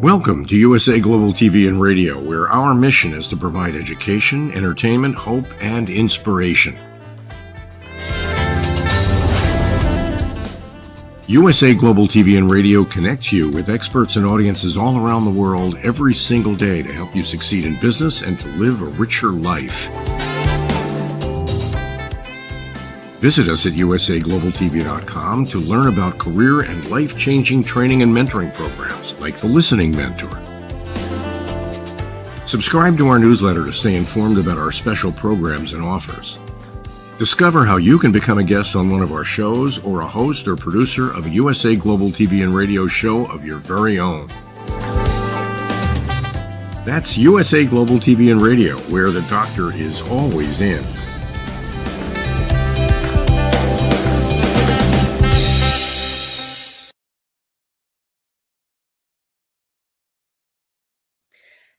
Welcome to USA Global TV and Radio, where our mission is to provide education, entertainment, hope, and inspiration. USA Global TV and Radio connects you with experts and audiences all around the world every single day to help you succeed in business and to live a richer life. Visit us at usaglobaltv.com to learn about career and life-changing training and mentoring programs like the Listening Mentor. Subscribe to our newsletter to stay informed about our special programs and offers. Discover how you can become a guest on one of our shows or a host or producer of a USA Global TV and Radio show of your very own. That's USA Global TV and Radio, where the doctor is always in.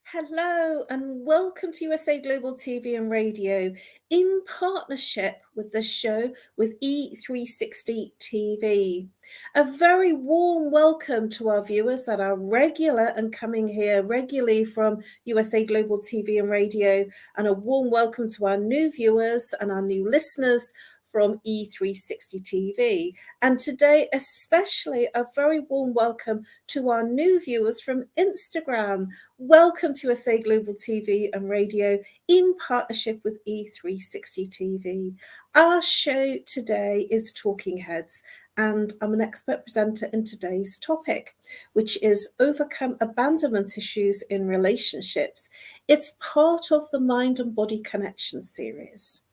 Hello and welcome to USA Global TV and Radio in partnership with the show with E360 TV. A very warm welcome to our viewers that are regular and coming here regularly from USA Global TV and Radio, and a warm welcome to our new viewers and our new listeners from E360 TV. And today, especially a very warm welcome to our new viewers from Instagram. Welcome to USA Global TV and Radio in partnership with E360 TV. Our show today is Talking Heads, and I'm an expert presenter in today's topic, which is overcome abandonment issues in relationships. It's part of the Mind and Body Connection series.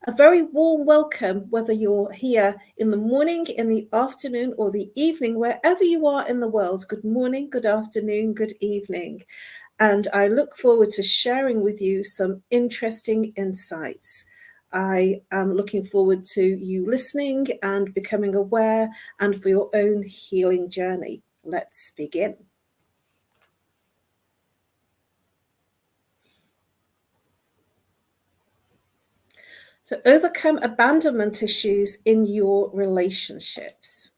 A very warm welcome, whether you're here in the morning, in the afternoon, or the evening, wherever you are in the world. Good morning, good afternoon, good evening. And I look forward to sharing with you some interesting insights. I am looking forward to you listening and becoming aware and for your own healing journey. Let's begin. So overcome abandonment issues in your relationships.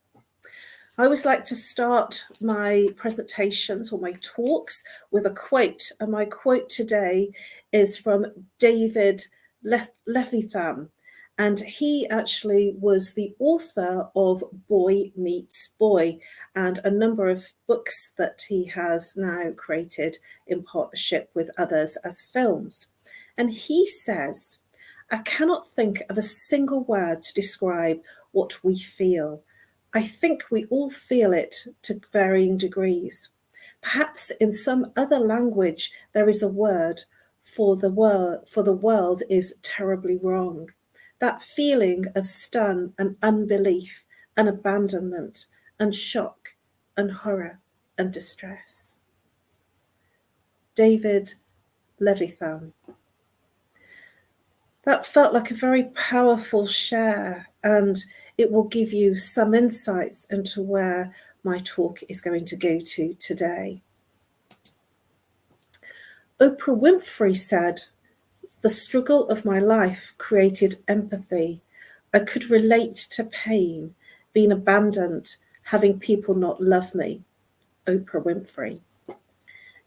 I always like to start my presentations or my talks with a quote. And my quote today is from David Levithan. And he actually was the author of Boy Meets Boy and a number of books that he has now created in partnership with others as films. And he says, I cannot think of a single word to describe what we feel. I think we all feel it to varying degrees. Perhaps in some other language there is a word for the world is terribly wrong. That feeling of stun and unbelief and abandonment and shock and horror and distress. David Levithan. That felt like a very powerful share, and it will give you some insights into where my talk is going to go to today. Oprah Winfrey said, "The struggle of my life created empathy. I could relate to pain, being abandoned, having people not love me." Oprah Winfrey.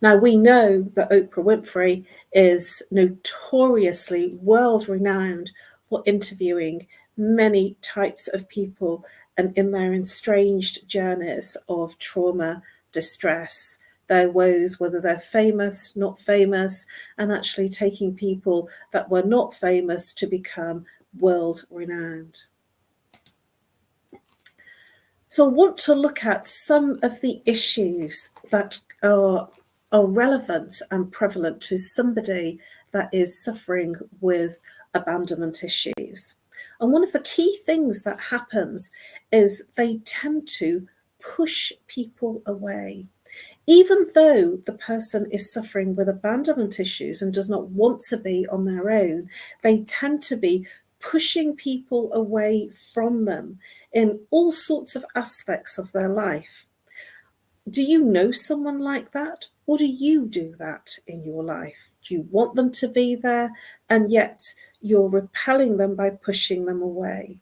Now, we know that Oprah Winfrey is notoriously world-renowned for interviewing many types of people and in their estranged journeys of trauma, distress, their woes, whether they're famous, not famous, and actually taking people that were not famous to become world-renowned. So I want to look at some of the issues that are relevant and prevalent to somebody that is suffering with abandonment issues. And one of the key things that happens is they tend to push people away. Even though the person is suffering with abandonment issues and does not want to be on their own, they tend to be pushing people away from them in all sorts of aspects of their life. Do you know someone like that? Or do you do that in your life? Do you want them to be there and yet you're repelling them by pushing them away?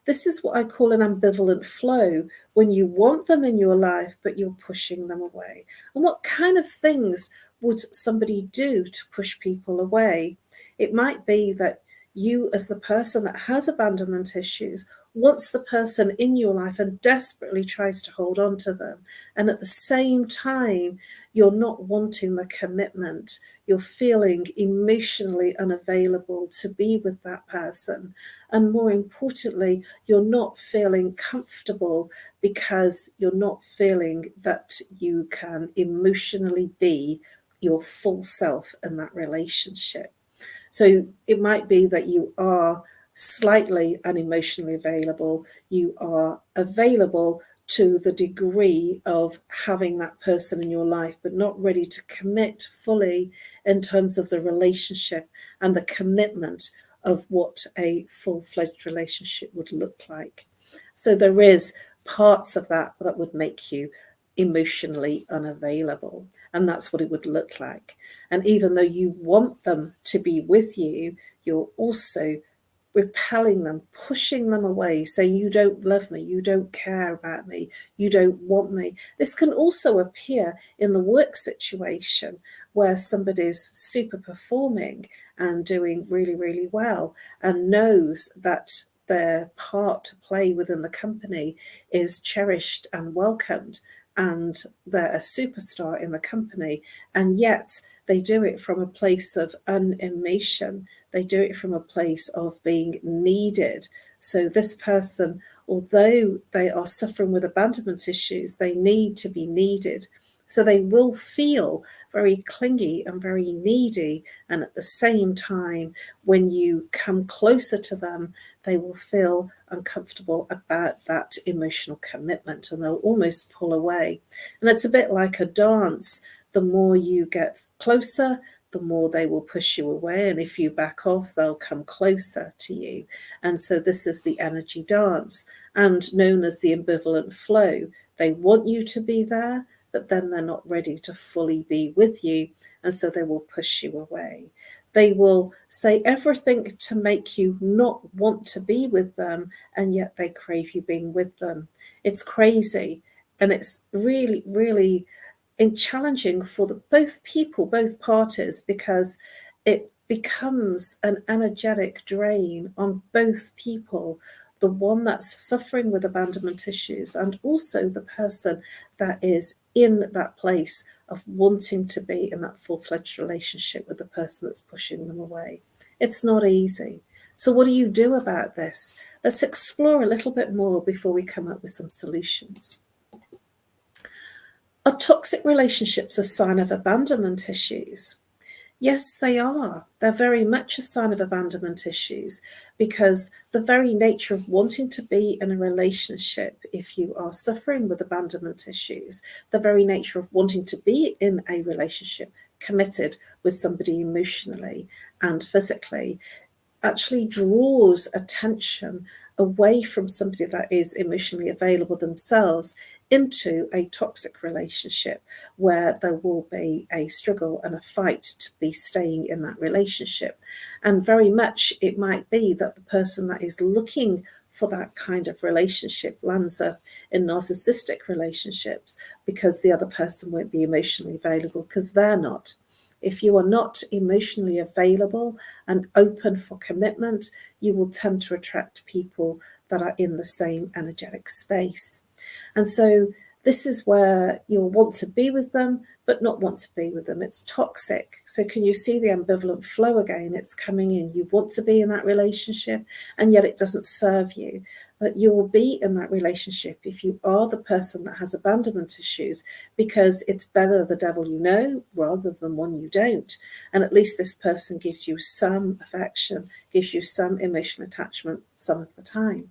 This is what I call an ambivalent flow, when you want them in your life, but you're pushing them away. And what kind of things would somebody do to push people away? It might be that you, as the person that has abandonment issues, wants the person in your life and desperately tries to hold on to them. And at the same time, you're not wanting the commitment. You're feeling emotionally unavailable to be with that person. And more importantly, you're not feeling comfortable because you're not feeling that you can emotionally be your full self in that relationship. So it might be that you are slightly unemotionally available. You are available to the degree of having that person in your life, but not ready to commit fully in terms of the relationship and the commitment of what a full-fledged relationship would look like. So there is parts of that that would make you emotionally unavailable, and that's what it would look like. And even though you want them to be with you, you're also repelling them, pushing them away, saying, you don't love me, you don't care about me, you don't want me. This can also appear in the work situation where somebody's super performing and doing really, really well and knows that their part to play within the company is cherished and welcomed, and they're a superstar in the company, and yet they do it from a place of unemotion. They do it from a place of being needed. So this person, although they are suffering with abandonment issues, they need to be needed. So they will feel very clingy and very needy. And at the same time, when you come closer to them, they will feel uncomfortable about that emotional commitment, and they'll almost pull away. And it's a bit like a dance. The more you get closer, the more they will push you away. And if you back off, they'll come closer to you. And so this is the energy dance, and known as the ambivalent flow. They want you to be there, but then they're not ready to fully be with you. And so they will push you away. They will say everything to make you not want to be with them, and yet they crave you being with them. It's crazy. And it's really, really challenging for both people, both parties, because it becomes an energetic drain on both people, the one that's suffering with abandonment issues and also the person that is in that place of wanting to be in that full-fledged relationship with the person that's pushing them away. It's not easy. So what do you do about this? Let's explore a little bit more before we come up with some solutions. Are toxic relationships a sign of abandonment issues? Yes, they are. They're very much a sign of abandonment issues, because the very nature of wanting to be in a relationship, if you are suffering with abandonment issues, the very nature of wanting to be in a relationship committed with somebody emotionally and physically, actually draws attention away from somebody that is emotionally available themselves into a toxic relationship where there will be a struggle and a fight to be staying in that relationship. And very much it might be that the person that is looking for that kind of relationship lands up in narcissistic relationships because the other person won't be emotionally available because they're not. If you are not emotionally available and open for commitment, you will tend to attract people that are in the same energetic space. And so this is where you'll want to be with them, but not want to be with them. It's toxic. So can you see the ambivalent flow again? It's coming in. You want to be in that relationship, and yet it doesn't serve you. But you will be in that relationship if you are the person that has abandonment issues, because it's better the devil you know rather than one you don't. And at least this person gives you some affection, gives you some emotional attachment some of the time.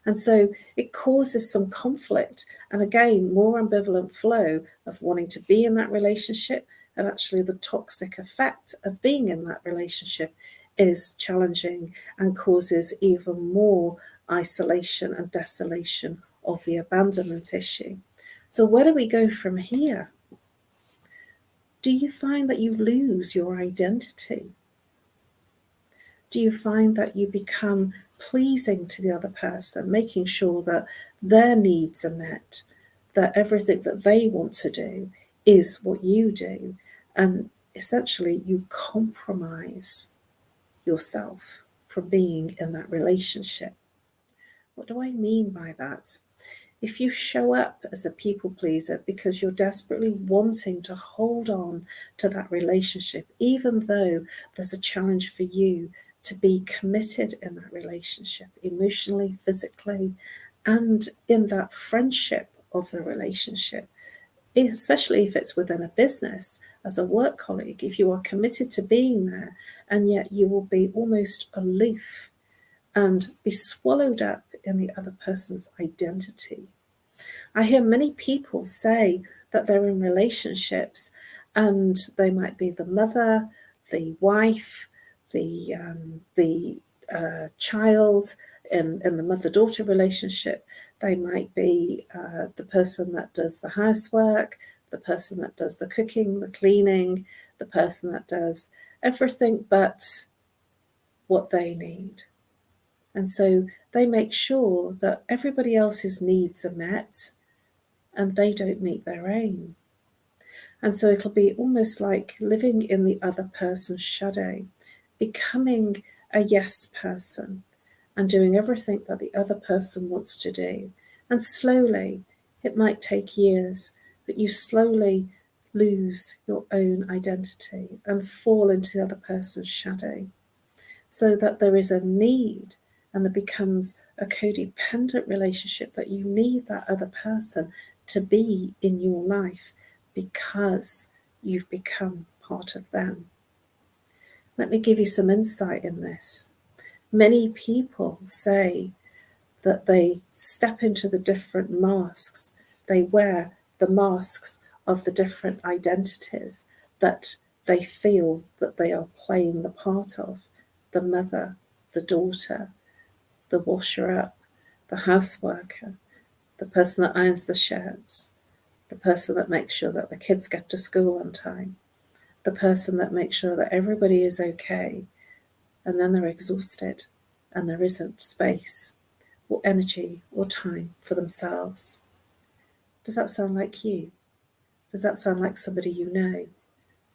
And so it causes some conflict, and again, more ambivalent flow of wanting to be in that relationship, and actually the toxic effect of being in that relationship is challenging and causes even more isolation and desolation of the abandonment issue. So where do we go from here? Do you find that you lose your identity? Do you find that you become pleasing to the other person, making sure that their needs are met, that everything that they want to do is what you do. And essentially, you compromise yourself from being in that relationship. What do I mean by that? If you show up as a people pleaser because you're desperately wanting to hold on to that relationship, even though there's a challenge for you to be committed in that relationship, emotionally, physically, and in that friendship of the relationship, especially if it's within a business, as a work colleague, if you are committed to being there, and yet you will be almost aloof and be swallowed up in the other person's identity. I hear many people say that they're in relationships and they might be the mother, the wife, the child in the mother-daughter relationship. They might be the person that does the housework, the person that does the cooking, the cleaning, the person that does everything but what they need. And so they make sure that everybody else's needs are met and they don't meet their own. And so it'll be almost like living in the other person's shadow, becoming a yes person and doing everything that the other person wants to do. And slowly, it might take years, but you slowly lose your own identity and fall into the other person's shadow, so that there is a need and there becomes a codependent relationship that you need that other person to be in your life because you've become part of them. Let me give you some insight in this. Many people say that they step into the different masks. They wear the masks of the different identities that they feel that they are playing the part of: the mother, the daughter, the washer-up, the houseworker, the person that irons the shirts, the person that makes sure that the kids get to school on time, the person that makes sure that everybody is okay, and then they're exhausted and there isn't space or energy or time for themselves. Does that sound like you? Does that sound like somebody you know?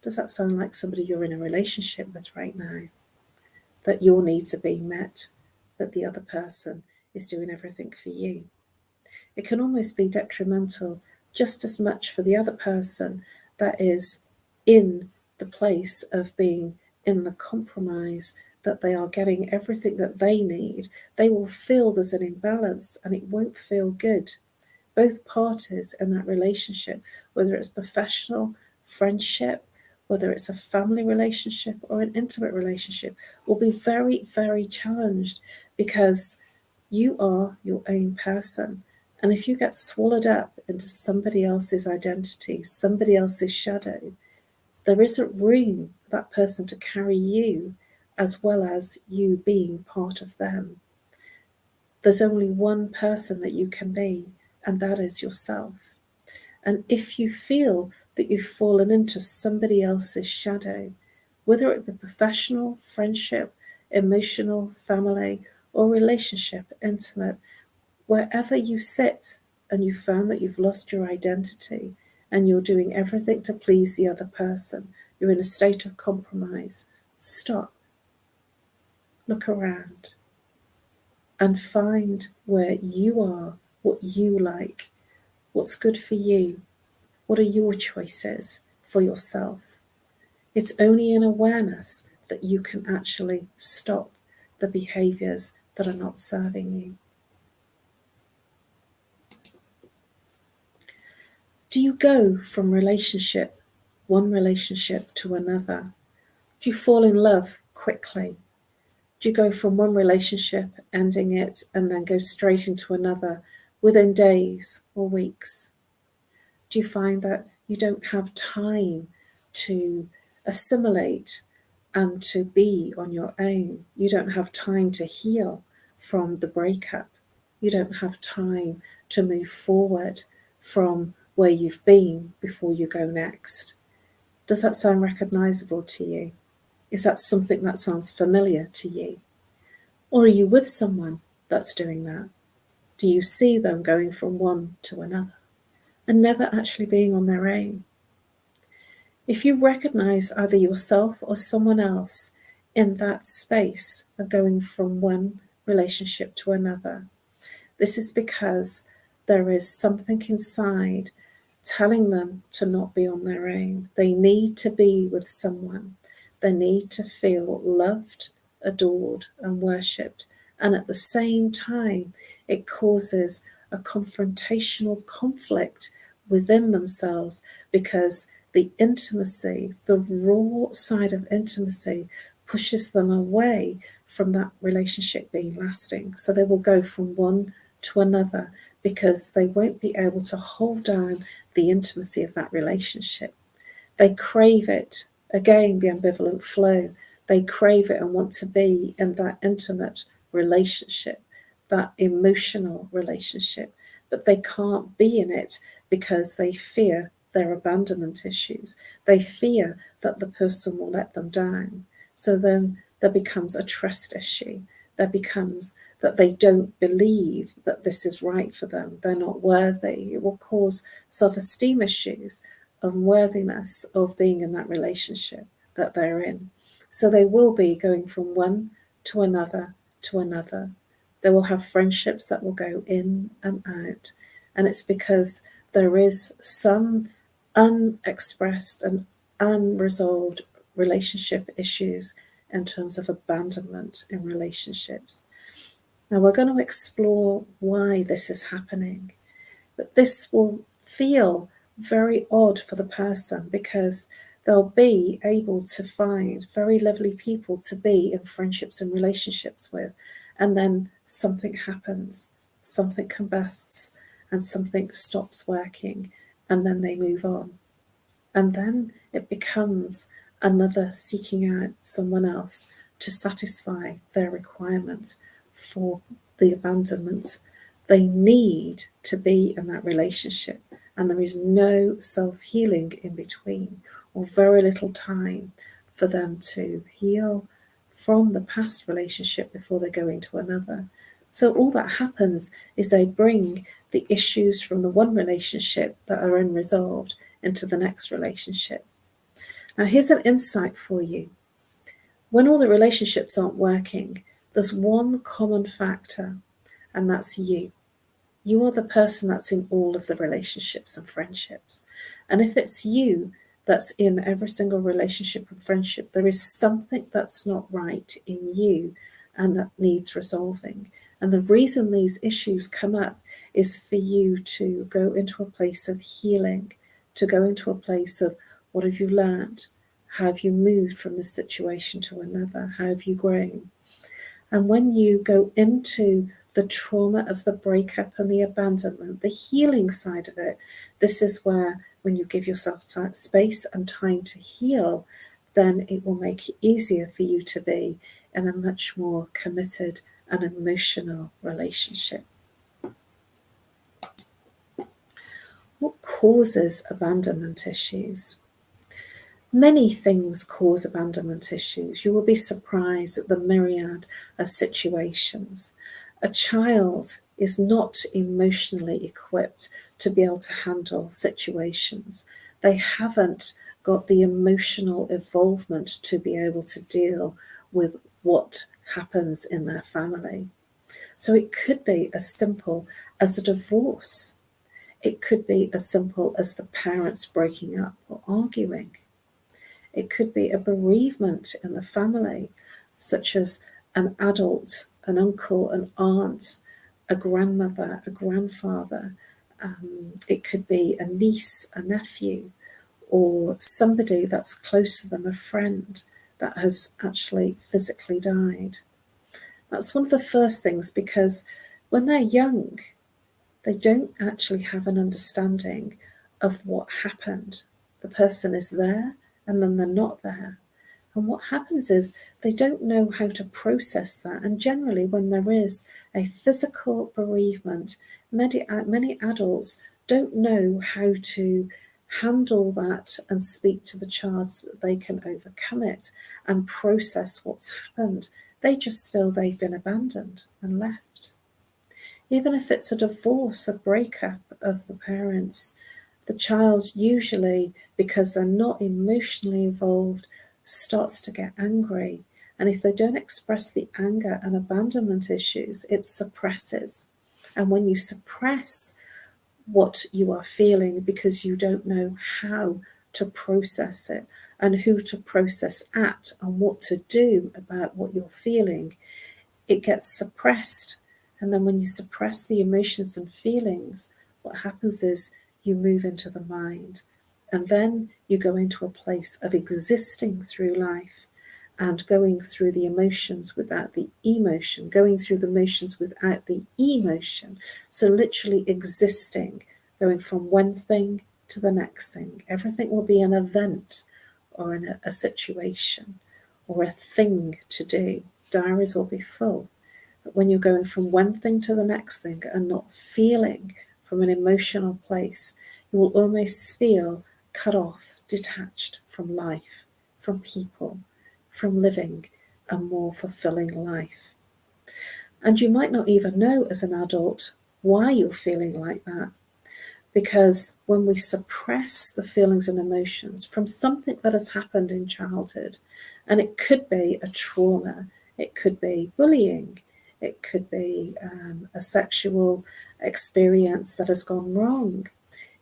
Does that sound like somebody you're in a relationship with right now? That your needs are being met, but the other person is doing everything for you. It can almost be detrimental just as much for the other person that is in the place of being in the compromise, that they are getting everything that they need. They will feel there's an imbalance and it won't feel good. Both parties in that relationship, whether it's professional, friendship, whether it's a family relationship or an intimate relationship, will be very, very challenged because you are your own person. And if you get swallowed up into somebody else's identity, somebody else's shadow, there isn't room for that person to carry you as well as you being part of them. There's only one person that you can be, and that is yourself. And if you feel that you've fallen into somebody else's shadow, whether it be professional, friendship, emotional, family, or relationship, intimate, wherever you sit and you found that you've lost your identity and you're doing everything to please the other person, you're in a state of compromise, stop, look around, and find where you are, what you like, what's good for you, what are your choices for yourself. It's only in awareness that you can actually stop the behaviours that are not serving you. Do you go from one relationship to another? Do you fall in love quickly? Do you go from one relationship, ending it, and then go straight into another within days or weeks? Do you find that you don't have time to assimilate and to be on your own? You don't have time to heal from the breakup. You don't have time to move forward from where you've been before you go next. Does that sound recognizable to you? Is that something that sounds familiar to you? Or are you with someone that's doing that? Do you see them going from one to another and never actually being on their own? If you recognize either yourself or someone else in that space of going from one relationship to another, this is because there is something inside telling them to not be on their own. They need to be with someone. They need to feel loved, adored, and worshipped. And at the same time, it causes a confrontational conflict within themselves, because the intimacy, the raw side of intimacy, pushes them away from that relationship being lasting. So they will go from one to another because they won't be able to hold down the intimacy of that relationship. They crave it. Again, the ambivalent flow. They crave it and want to be in that intimate relationship, that emotional relationship, but they can't be in it because they fear their abandonment issues. They fear that the person will let them down. So then there becomes a trust issue. There becomes that they don't believe that this is right for them. They're not worthy. It will cause self-esteem issues, of worthiness of being in that relationship that they're in. So they will be going from one to another to another. They will have friendships that will go in and out. And it's because there is some unexpressed and unresolved relationship issues in terms of abandonment in relationships. Now we're going to explore why this is happening, but this will feel very odd for the person because they'll be able to find very lovely people to be in friendships and relationships with, and then something happens, something combusts, and something stops working, and then they move on. And then it becomes another seeking out someone else to satisfy their requirements for the abandonment. They need to be in that relationship, and there is no self-healing in between, or very little time for them to heal from the past relationship before they go into another. So all that happens is they bring the issues from the one relationship that are unresolved into the next relationship. Now here's an insight for you. When all the relationships aren't working, there's one common factor, and that's you. You are the person that's in all of the relationships and friendships. And if it's you that's in every single relationship and friendship, there is something that's not right in you and that needs resolving. And the reason these issues come up is for you to go into a place of healing, to go into a place of what have you learned? How have you moved from this situation to another? How have you grown? And when you go into the trauma of the breakup and the abandonment, the healing side of it, this is where when you give yourself space and time to heal, then it will make it easier for you to be in a much more committed and emotional relationship. What causes abandonment issues? Many things cause abandonment issues. You will be surprised at the myriad of situations. A child is not emotionally equipped to be able to handle situations. They haven't got the emotional involvement to be able to deal with what happens in their family. So it could be as simple as a divorce. It could be as simple as the parents breaking up or arguing. It could be a bereavement in the family, such as an adult, an uncle, an aunt, a grandmother, a grandfather. It could be a niece, a nephew, or somebody that's close to them, a friend that has actually physically died. That's one of the first things, because when they're young, they don't actually have an understanding of what happened. The person is there and then they're not there. And what happens is they don't know how to process that. And generally, when there is a physical bereavement, many adults don't know how to handle that and speak to the child so that they can overcome it and process what's happened. They just feel they've been abandoned and left. Even if it's a divorce, a breakup of the parents, the child usually, because they're not emotionally involved, starts to get angry. And if they don't express the anger and abandonment issues, it suppresses. And when you suppress what you are feeling because you don't know how to process it and who to process at and what to do about what you're feeling, it gets suppressed. And then when you suppress the emotions and feelings, what happens is you move into the mind. And then you go into a place of existing through life and going through the emotions without the emotion, going through the emotions without the emotion. So literally existing, going from one thing to the next thing. Everything will be an event or a situation or a thing to do. Diaries will be full. But when you're going from one thing to the next thing and not feeling from an emotional place, you will almost feel cut off, detached from life, from people, from living a more fulfilling life. And you might not even know as an adult why you're feeling like that. Because when we suppress the feelings and emotions from something that has happened in childhood, and it could be a trauma, it could be bullying, it could be a sexual experience that has gone wrong,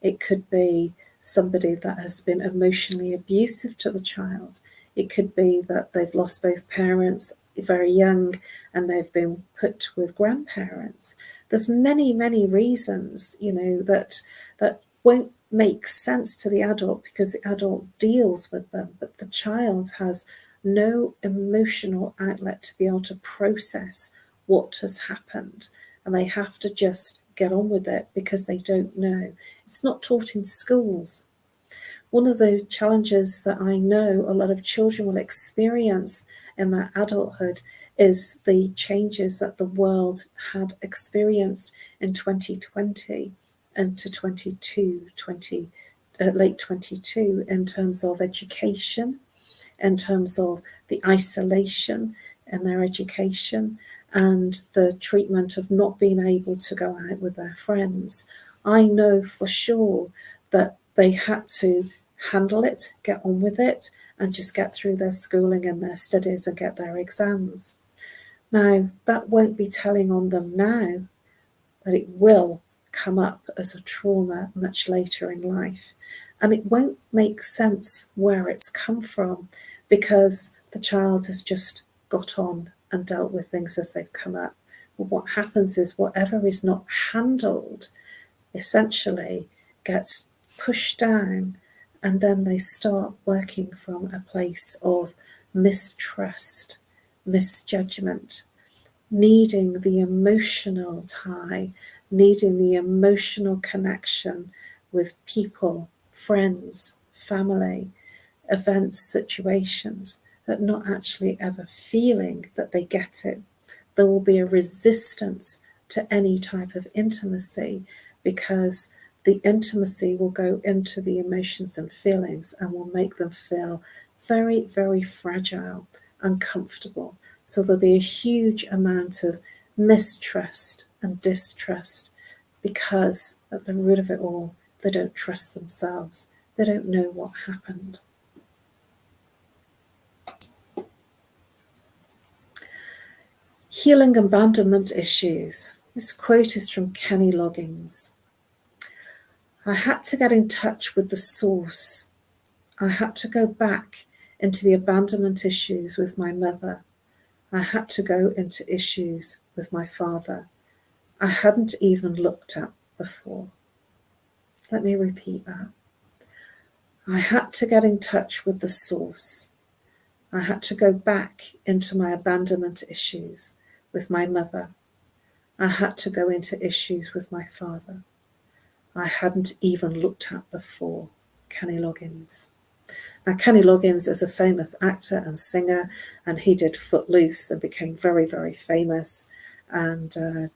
it could be somebody that has been emotionally abusive to the child, it could be that they've lost both parents very young and they've been put with grandparents. There's many reasons, that won't make sense to the adult because the adult deals with them, but the child has no emotional outlet to be able to process what has happened, and they have to just get on with it because they don't know. It's not taught in schools. One of the challenges that I know a lot of children will experience in their adulthood is the changes that the world had experienced in 2020 and to late 22 in terms of education, in terms of the isolation in their education and the treatment of not being able to go out with their friends. I know for sure that they had to handle it, get on with it, and just get through their schooling and their studies and get their exams. Now, that won't be telling on them now, but it will come up as a trauma much later in life. And it won't make sense where it's come from because the child has just got on and dealt with things as they've come up. But what happens is whatever is not handled essentially gets pushed down, and then they start working from a place of mistrust, misjudgment, needing the emotional tie, needing the emotional connection with people, friends, family, events, situations, but not actually ever feeling that they get it. There will be a resistance to any type of intimacy because the intimacy will go into the emotions and feelings and will make them feel very fragile, uncomfortable. So there'll be a huge amount of mistrust and distrust because at the root of it all, they don't trust themselves. They don't know what happened. Healing abandonment issues. This quote is from Kenny Loggins. I had to get in touch with the source. I had to go back into the abandonment issues with my mother. I had to go into issues with my father I hadn't even looked at before. Let me repeat that. I had to get in touch with the source. I had to go back into my abandonment issues with my mother. I had to go into issues with my father I hadn't even looked at before. Kenny Loggins. Now, Kenny Loggins is a famous actor and singer, and he did Footloose and became very famous and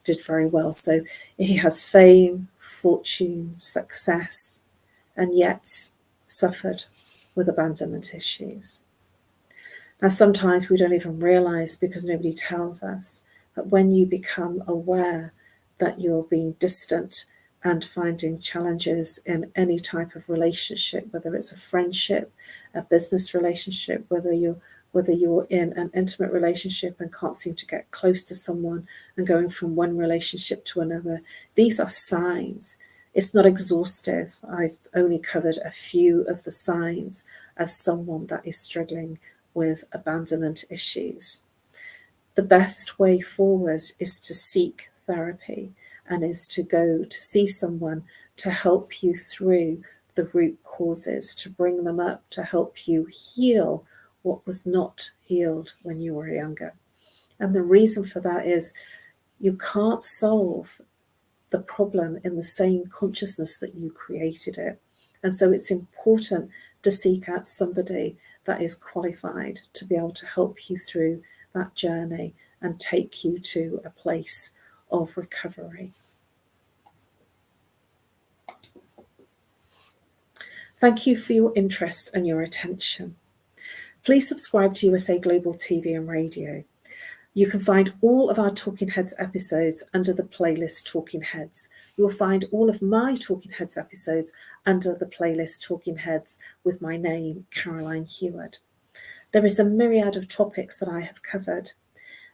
did very well. So he has fame, fortune, success, and yet suffered with abandonment issues. Now, sometimes we don't even realize because nobody tells us, but when you become aware that you're being distant and finding challenges in any type of relationship, whether it's a friendship, a business relationship, whether you're in an intimate relationship and can't seem to get close to someone and going from one relationship to another, these are signs. It's not exhaustive. I've only covered a few of the signs as someone that is struggling with abandonment issues. The best way forward is to seek therapy and is to go to see someone to help you through the root causes, to bring them up, to help you heal what was not healed when you were younger. And the reason for that is you can't solve the problem in the same consciousness that you created it. And so it's important to seek out somebody that is qualified to be able to help you through that journey and take you to a place of recovery. Thank you for your interest and your attention. Please subscribe to USA Global TV and Radio. You can find all of our Talking Heads episodes under the playlist Talking Heads. You'll find all of my Talking Heads episodes under the playlist Talking Heads with my name, Caroline Heward. There is a myriad of topics that I have covered,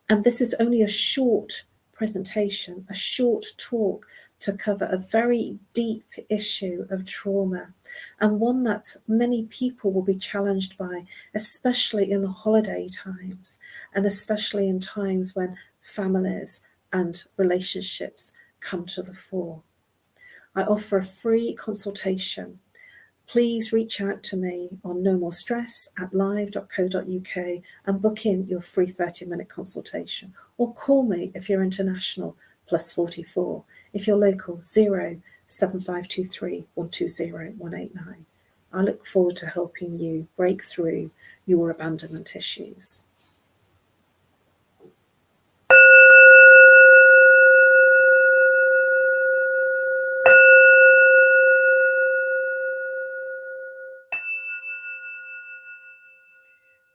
and this is only a short presentation, a short talk to cover a very deep issue of trauma, and one that many people will be challenged by, especially in the holiday times, and especially in times when families and relationships come to the fore. I offer a free consultation. Please reach out to me on nomorstress@live.co.uk and book in your free 30-minute consultation, or call me if you're international, +44, if you're local, 07523 120 189. I look forward to helping you break through your abandonment issues.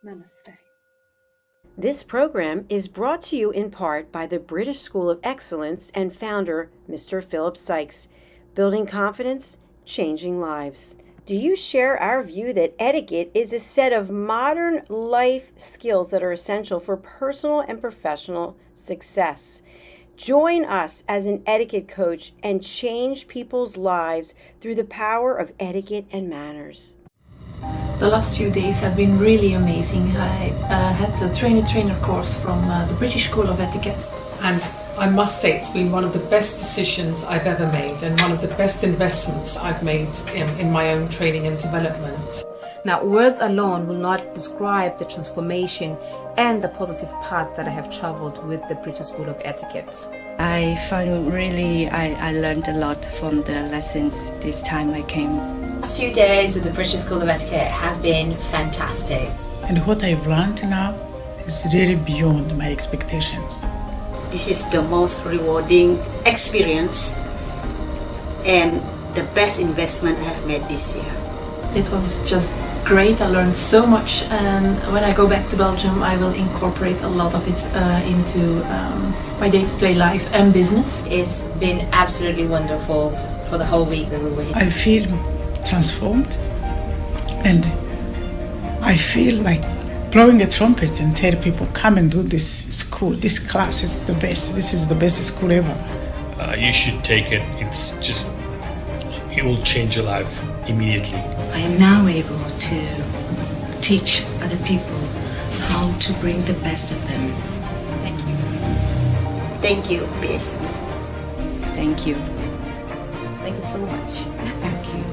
Namaste. This program is brought to you in part by the British School of Excellence and founder, Mr. Philip Sykes, building confidence, changing lives. Do you share our view that etiquette is a set of modern life skills that are essential for personal and professional success? Join us as an etiquette coach and change people's lives through the power of etiquette and manners. The last few days have been really amazing. I had a trainer course from the British School of Etiquette. And I must say it's been one of the best decisions I've ever made and one of the best investments I've made in my own training and development. Now, words alone will not describe the transformation and the positive path that I have traveled with the British School of Etiquette. I found I learned a lot from the lessons this time I came. The last few days with the British School of Etiquette have been fantastic. And what I've learned now is really beyond my expectations. This is the most rewarding experience and the best investment I have made this year. It was just great. I learned so much, and when I go back to Belgium I will incorporate a lot of it into my day-to-day life and business. It's been absolutely wonderful for the whole week that we were here. I feel transformed, and I feel like blowing a trumpet and tell people, come and do this school, this class is the best, this is the best school ever. You should take it. It will change your life immediately. I am now able to teach other people how to bring the best of them. Thank you. Thank you, BSC. Thank you. Thank you so much. Thank you.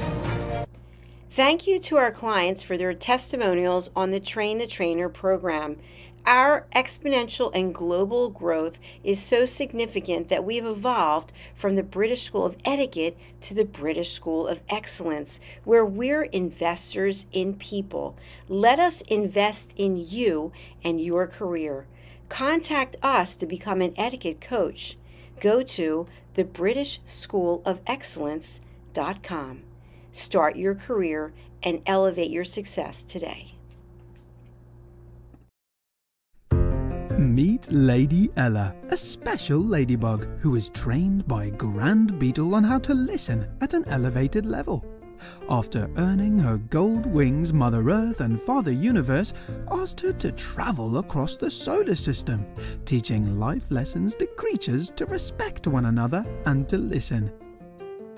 Thank you to our clients for their testimonials on the Train the Trainer program. Our exponential and global growth is so significant that we've evolved from the British School of Etiquette to the British School of Excellence, where we're investors in people. Let us invest in you and your career. Contact us to become an etiquette coach. Go to thebritishschoolofexcellence.com. Start your career and elevate your success today. Meet Lady Ella, a special ladybug who is trained by Grand Beetle on how to listen at an elevated level. After earning her gold wings, Mother Earth and Father Universe asked her to travel across the solar system, teaching life lessons to creatures to respect one another and to listen.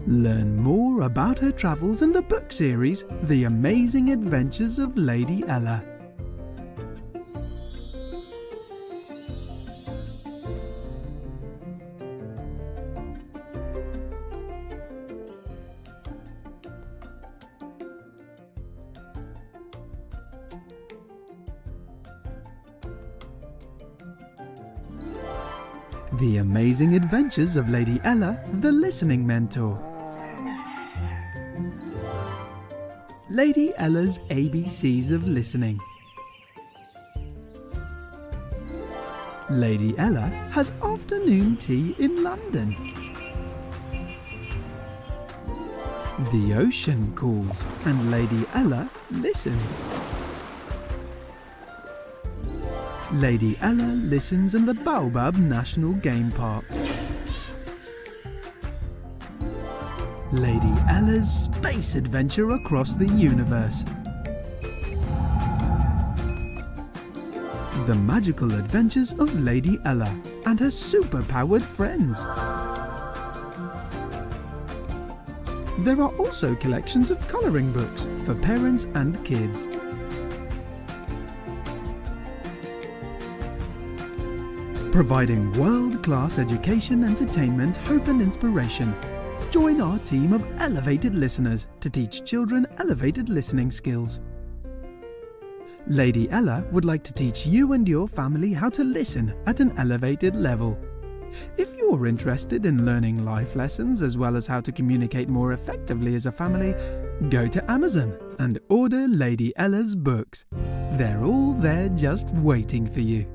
Learn more about her travels in the book series, The Amazing Adventures of Lady Ella. The Amazing Adventures of Lady Ella, the Listening Mentor. Lady Ella's ABCs of Listening. Lady Ella has afternoon tea in London. The ocean calls and Lady Ella listens. Lady Ella listens in the Baobab National Game Park. Lady Ella's space adventure across the universe. The magical adventures of Lady Ella and her super-powered friends. There are also collections of colouring books for parents and kids. Providing world-class education, entertainment, hope and inspiration. Join our team of elevated listeners to teach children elevated listening skills. Lady Ella would like to teach you and your family how to listen at an elevated level. If you're interested in learning life lessons as well as how to communicate more effectively as a family, go to Amazon and order Lady Ella's books. They're all there just waiting for you.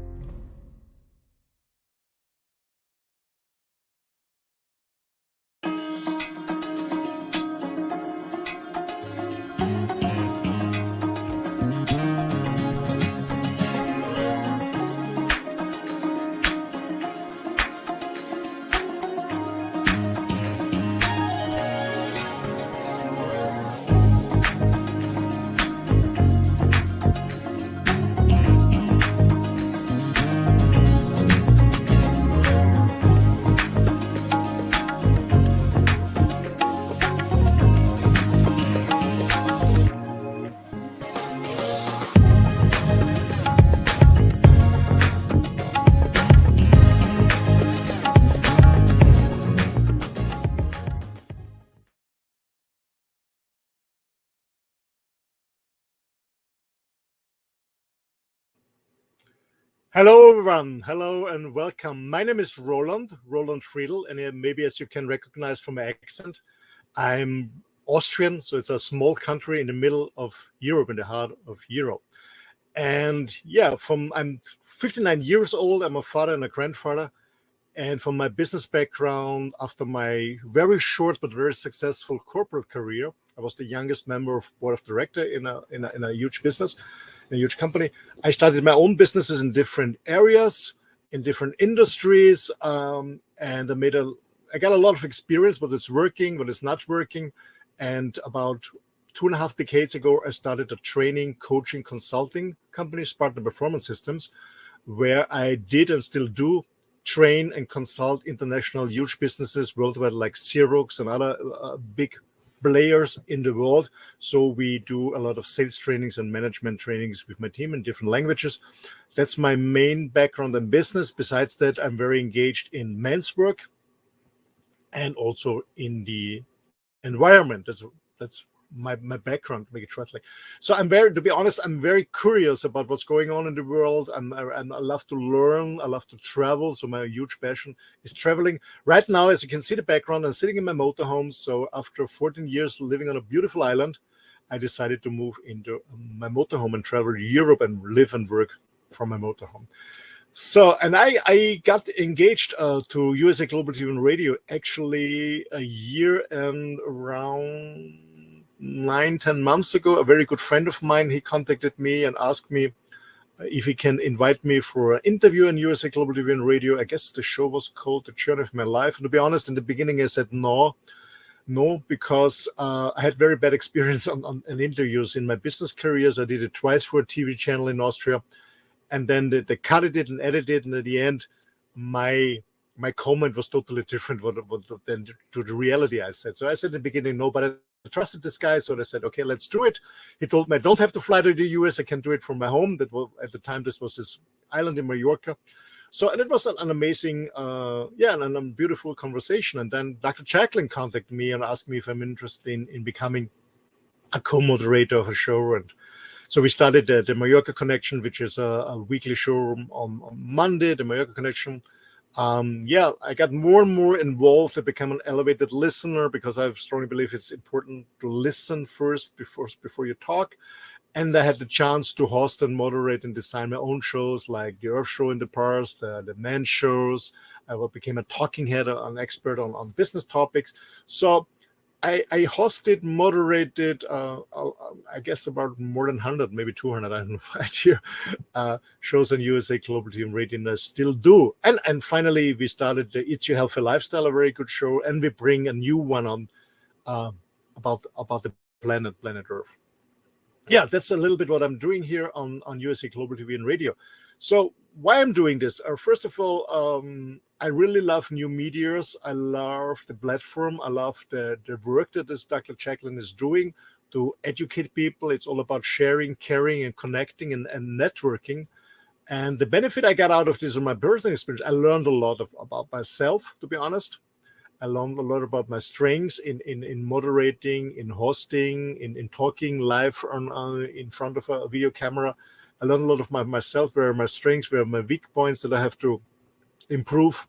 Hello everyone, hello and welcome. My name is Roland Friedl, and maybe as you can recognize from my accent, I'm Austrian, so it's a small country in the middle of Europe, in the heart of Europe. And yeah, I'm 59 years old, I'm a father and a grandfather, and from my business background, after my very short but very successful corporate career, I was the youngest member of board of director in a huge business, a huge company. I started my own businesses in different areas, in different industries, and I got a lot of experience, what is working, what is not working. And about 2.5 decades ago, I started a training, coaching, consulting company, Spartan Performance Systems, where I did and still do train and consult international huge businesses worldwide like Xerox and other big players in the world. So we do a lot of sales trainings and management trainings with my team in different languages. That's my main background in business. Besides that, I'm very engaged in men's work and also in the environment. That's my background, to make it shortly. So to be honest, I'm very curious about what's going on in the world. I love to learn, I love to travel. So my huge passion is traveling. Right now, as you can see the background, I'm sitting in my motorhome. So after 14 years living on a beautiful island, I decided to move into my motorhome and travel to Europe and live and work from my motorhome. So, and I got engaged to USA Global TV and Radio actually a year and around 9-10 months ago. A very good friend of mine, he contacted me and asked me if he can invite me for an interview on USA Global TV and Radio. I guess the show was called The Journey of My Life. And to be honest, in the beginning, I said no, because I had very bad experience on interviews in my business careers. I did it twice for a TV channel in Austria, and then they cut it and edited it, and at the end, my comment was totally different than to the reality I said. So I said in the beginning no, but I trusted this guy, so they said, okay, let's do it. He told me I don't have to fly to the US. I can do it from my home. That was, at the time, this was this island in Mallorca. So, and it was an amazing, and a beautiful conversation. And then Dr. Jacqueline contacted me and asked me if I'm interested in becoming a co-moderator of a show. And so we started the Mallorca Connection, which is a weekly show on Monday, the Mallorca Connection. I got more and more involved to become an elevated listener, because I strongly believe it's important to listen first before you talk. And I had the chance to host and moderate and design my own shows, like the Earth Show in the past, the Men shows. I became a talking head, an expert on business topics. So I hosted, moderated, I guess about more than 100, maybe 200, I don't know, idea, shows on USA Global TV and Radio, and I still do. And finally, we started the It's Your Healthy Lifestyle, a very good show, and we bring a new one on about the planet Earth. Yeah, that's a little bit what I'm doing here on USA Global TV and Radio. So why I'm doing this? First of all, I really love new medias. I love the platform. I love the work that this Dr. Jacqueline is doing to educate people. It's all about sharing, caring, and connecting and networking. And the benefit I got out of this in my personal experience, I learned a lot about myself, to be honest. I learned a lot about my strengths in moderating, in hosting, in talking live in front of a video camera. I learned a lot of myself, where are my strengths, where are my weak points that I have to improve.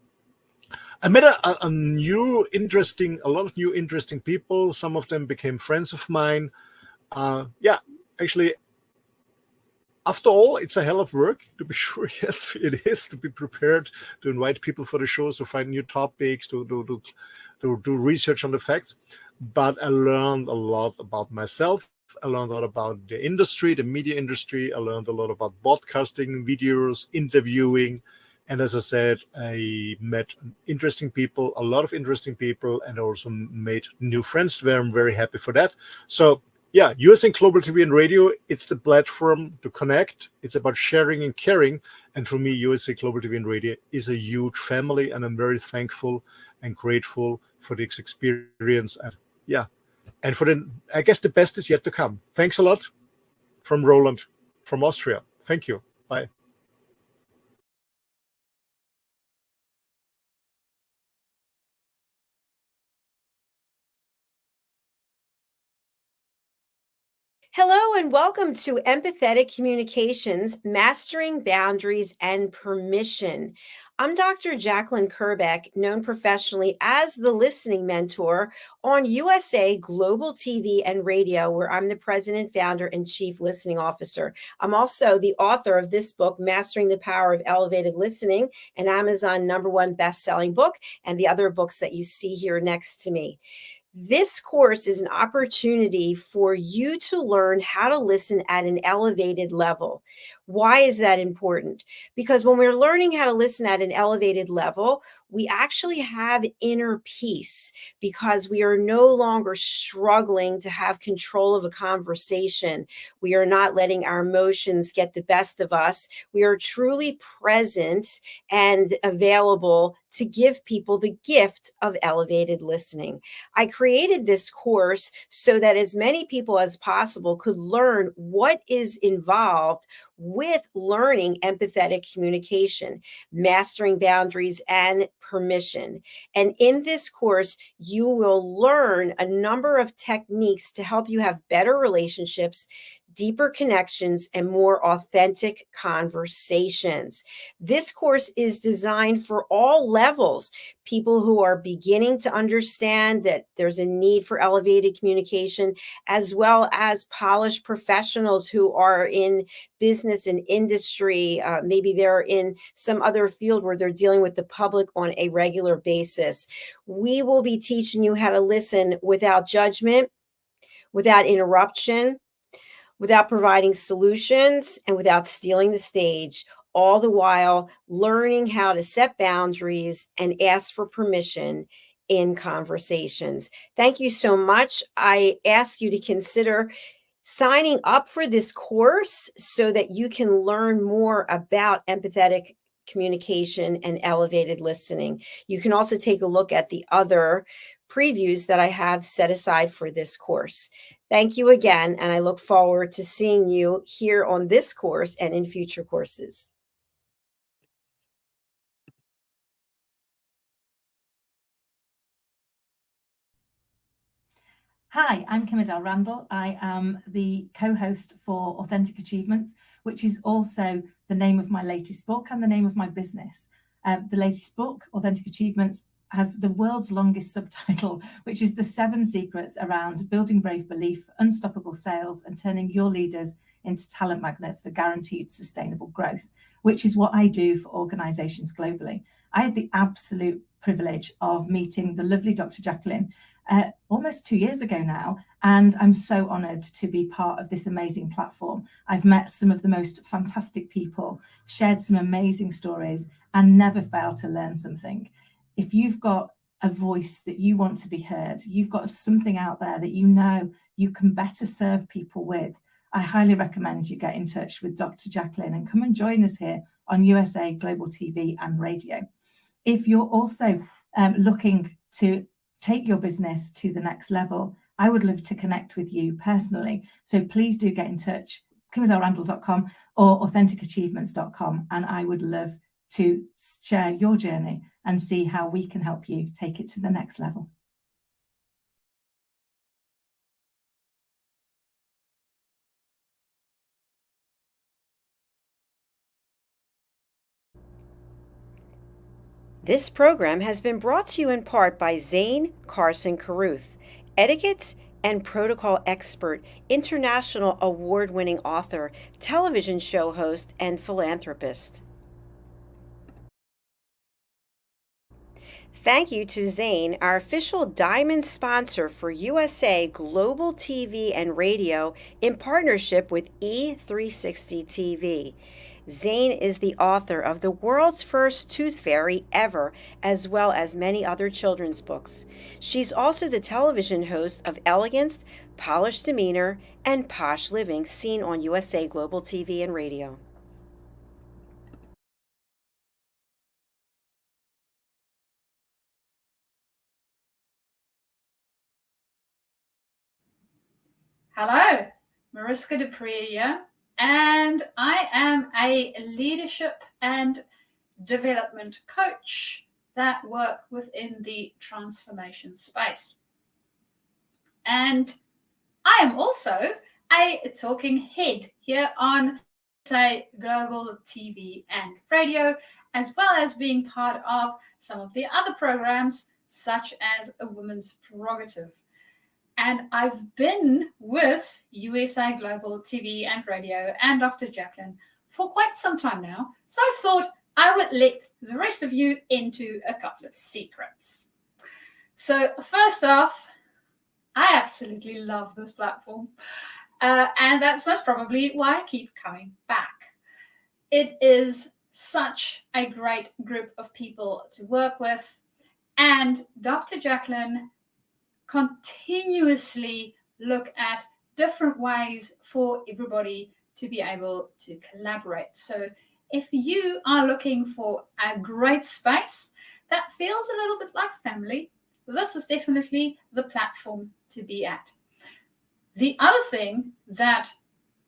I met a lot of new interesting people. Some of them became friends of mine. Actually, after all, it's a hell of work, to be sure. Yes, it is, to be prepared, to invite people for the shows, to find new topics, to do research on the facts. But I learned a lot about myself. I learned a lot about the industry, the media industry. I learned a lot about broadcasting, videos, interviewing. And as I said, I met interesting people, a lot of interesting people, and also made new friends where I'm very happy for that. So yeah, USA Global TV and Radio, it's the platform to connect. It's about sharing and caring. And for me, USA Global TV and Radio is a huge family, and I'm very thankful and grateful for this experience. And yeah, and I guess the best is yet to come. Thanks a lot from Roland from Austria. Thank you. Bye. Hello and welcome to Empathetic Communications, Mastering Boundaries and Permission. I'm Dr. Jacqueline Kerbeck, known professionally as the Listening Mentor on USA Global TV and Radio, where I'm the President, Founder, and Chief Listening Officer. I'm also the author of this book, Mastering the Power of Elevated Listening, an Amazon #1 best-selling book, and the other books that you see here next to me. This course is an opportunity for you to learn how to listen at an elevated level. Why is that important? Because when we're learning how to listen at an elevated level, we actually have inner peace, because we are no longer struggling to have control of a conversation. We are not letting our emotions get the best of us. We are truly present and available to give people the gift of elevated listening. I created this course so that as many people as possible could learn what is involved with learning empathetic communication, mastering boundaries and permission. And in this course, you will learn a number of techniques to help you have better relationships, deeper connections, and more authentic conversations. This course is designed for all levels. People who are beginning to understand that there's a need for elevated communication, as well as polished professionals who are in business and industry. Maybe they're in some other field where they're dealing with the public on a regular basis. We will be teaching you how to listen without judgment, without interruption, without providing solutions and without stealing the stage, all the while learning how to set boundaries and ask for permission in conversations. Thank you so much. I ask you to consider signing up for this course so that you can learn more about empathetic communication and elevated listening. You can also take a look at the other previews that I have set aside for this course. Thank you again, and I look forward to seeing you here on this course and in future courses. Hi, I'm Kim Adele Randall. I am the co-host for Authentic Achievements, which is also the name of my latest book and the name of my business. The latest book, Authentic Achievements, has the world's longest subtitle, which is the 7 secrets around building brave belief, unstoppable sales, and turning your leaders into talent magnets for guaranteed sustainable growth, which is what I do for organizations globally. I had the absolute privilege of meeting the lovely Dr. Jacqueline almost 2 years ago now, and I'm so honored to be part of this amazing platform. I've met some of the most fantastic people, shared some amazing stories, and never failed to learn something. If you've got a voice that you want to be heard, you've got something out there that you know you can better serve people with, I highly recommend you get in touch with Dr. Jacqueline and come and join us here on USA Global TV and Radio. If you're also looking to take your business to the next level, I would love to connect with you personally. So please do get in touch, kimadelrandall.com or AuthenticAchievements.com, and I would love to share your journey and see how we can help you take it to the next level. This program has been brought to you in part by Zane Carson Carruth, etiquette and protocol expert, international award-winning author, television show host, and philanthropist. Thank you to Zane, our official diamond sponsor for USA Global TV and Radio in partnership with E360 TV. Zane is the author of the world's first tooth fairy ever, as well as many other children's books. She's also the television host of Elegance, Polished Demeanor, and Posh Living, seen on USA Global TV and Radio. Hello, Mariska Dupree here, and I am a leadership and development coach that work within the transformation space. And I am also a talking head here on say Global TV and Radio, as well as being part of some of the other programs such as A Woman's Prerogative. And I've been with USA Global TV and Radio and Dr. Jacqueline for quite some time now. So I thought I would let the rest of you into a couple of secrets. So first off, I absolutely love this platform. And that's most probably why I keep coming back. It is such a great group of people to work with. And Dr. Jacqueline continuously look at different ways for everybody to be able to collaborate. So if you are looking for a great space that feels a little bit like family, this is definitely the platform to be at. The other thing that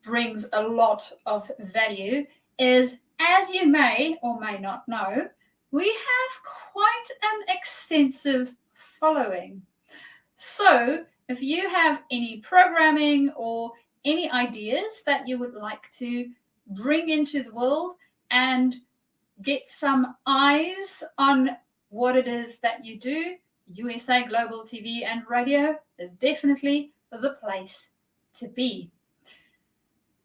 brings a lot of value is, as you may or may not know, we have quite an extensive following. So if you have any programming or any ideas that you would like to bring into the world and get some eyes on what it is that you do, USA Global TV and Radio is definitely the place to be.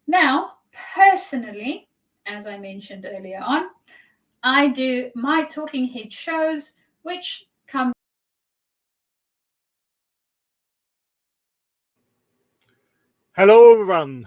Now, personally, as I mentioned earlier on, I do my talking head shows, which come. Hello, everyone.